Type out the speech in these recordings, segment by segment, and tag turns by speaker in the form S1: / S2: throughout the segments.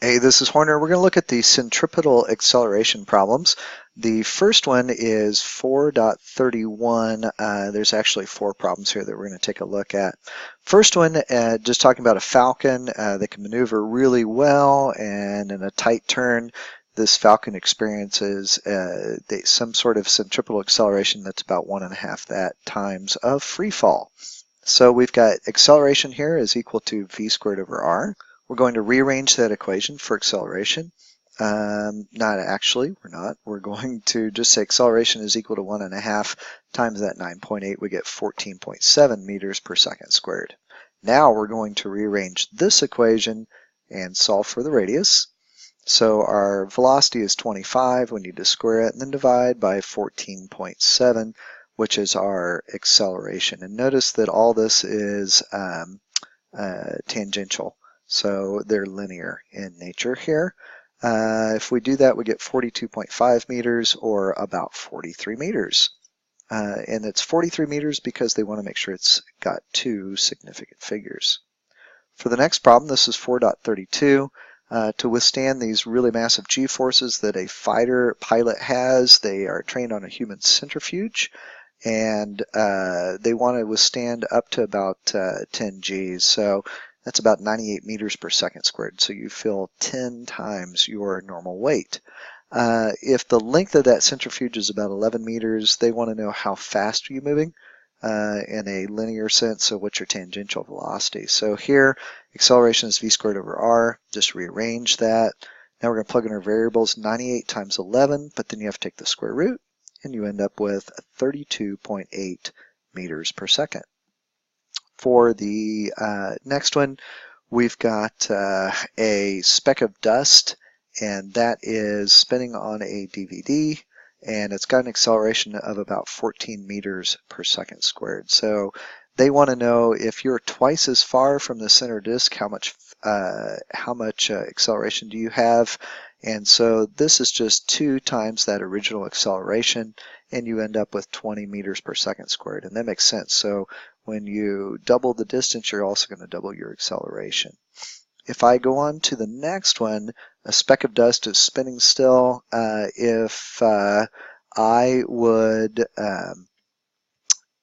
S1: Hey, this is Horner. We're going to look at the centripetal acceleration problems. The first one is 4.31. There's actually four problems here that we're going to take a look at. First one, just talking about a falcon that can maneuver really well, and in a tight turn, this falcon experiences some sort of centripetal acceleration that's about 1.5 that times of free fall. So we've got acceleration here is equal to v squared over r. We're going to rearrange that equation for acceleration. Not actually, we're not. We're going to just say acceleration is equal to 1.5 times that 9.8. We get 14.7 meters per second squared. Now we're going to rearrange this equation and solve for the radius. So our velocity is 25. We need to square it and then divide by 14.7, which is our acceleration. And notice that all this is tangential. So they're linear in nature here. If we do that, we get 42.5 meters, or about 43 meters. And it's 43 meters because they want to make sure it's got two significant figures. For the next problem, this is 4.32. To withstand these really massive g-forces that a fighter pilot has, they are trained on a human centrifuge, and they want to withstand up to about 10 Gs. So that's about 98 meters per second squared. So you feel 10 times your normal weight. If the length of that centrifuge is about 11 meters, they want to know how fast are you moving in a linear sense. So what's your tangential velocity? So here, acceleration is v squared over r. Just rearrange that. Now we're going to plug in our variables, 98 times 11, but then you have to take the square root, and you end up with 32.8 meters per second. For the next one, we've got a speck of dust, and that is spinning on a DVD, and it's got an acceleration of about 14 meters per second squared. So they want to know if you're twice as far from the center disk, how much acceleration do you have? And so this is just 2 times that original acceleration, and you end up with 20 meters per second squared. And that makes sense. So when you double the distance, you're also going to double your acceleration. If I go on to the next one, a speck of dust is spinning still. If I would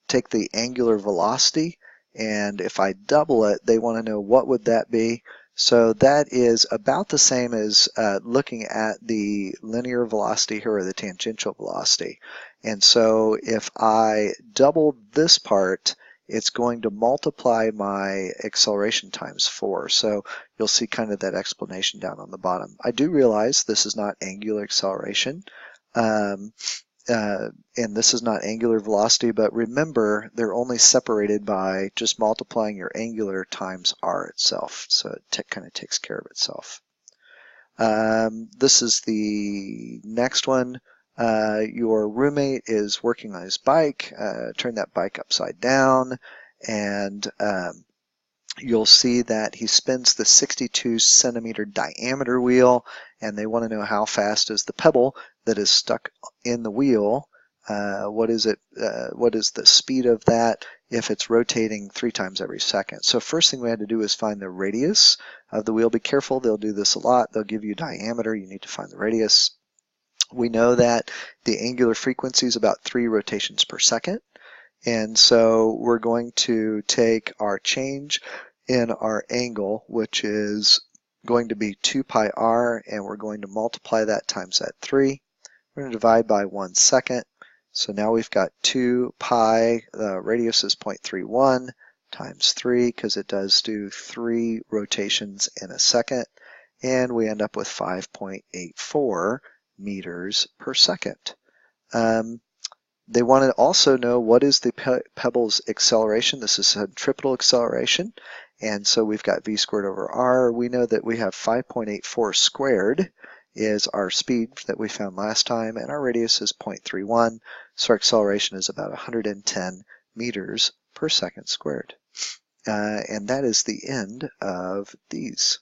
S1: take the angular velocity, and if I double it, they want to know what would that be. So that is about the same as looking at the linear velocity here, or the tangential velocity. And so if I double this part, it's going to multiply my acceleration times 4. So you'll see kind of that explanation down on the bottom. I do realize this is not angular acceleration. And this is not angular velocity, but remember, they're only separated by just multiplying your angular times r itself. So it kind of takes care of itself. This is the next one. Your roommate is working on his bike. Turn that bike upside down, and you'll see that he spins the 62 centimeter diameter wheel, and they want to know how fast is the pebble that is stuck in the wheel. What is the speed of that if it's rotating 3 times every second? So first thing we had to do is find the radius of the wheel. Be careful, they'll do this a lot. They'll give you diameter, you need to find the radius. We know that the angular frequency is about 3 rotations per second. And so we're going to take our change in our angle, which is going to be 2 pi r, and we're going to multiply that times that 3. We're going to divide by 1 second. So now we've got 2 pi, the radius is 0.31 times 3, because it does do 3 rotations in a second. And we end up with 5.84 meters per second. They want to also know what is the pebble's acceleration. This is centripetal acceleration, and so we've got v squared over r. We know that we have 5.84 squared is our speed that we found last time, and our radius is 0.31, so our acceleration is about 110 meters per second squared. And that is the end of these.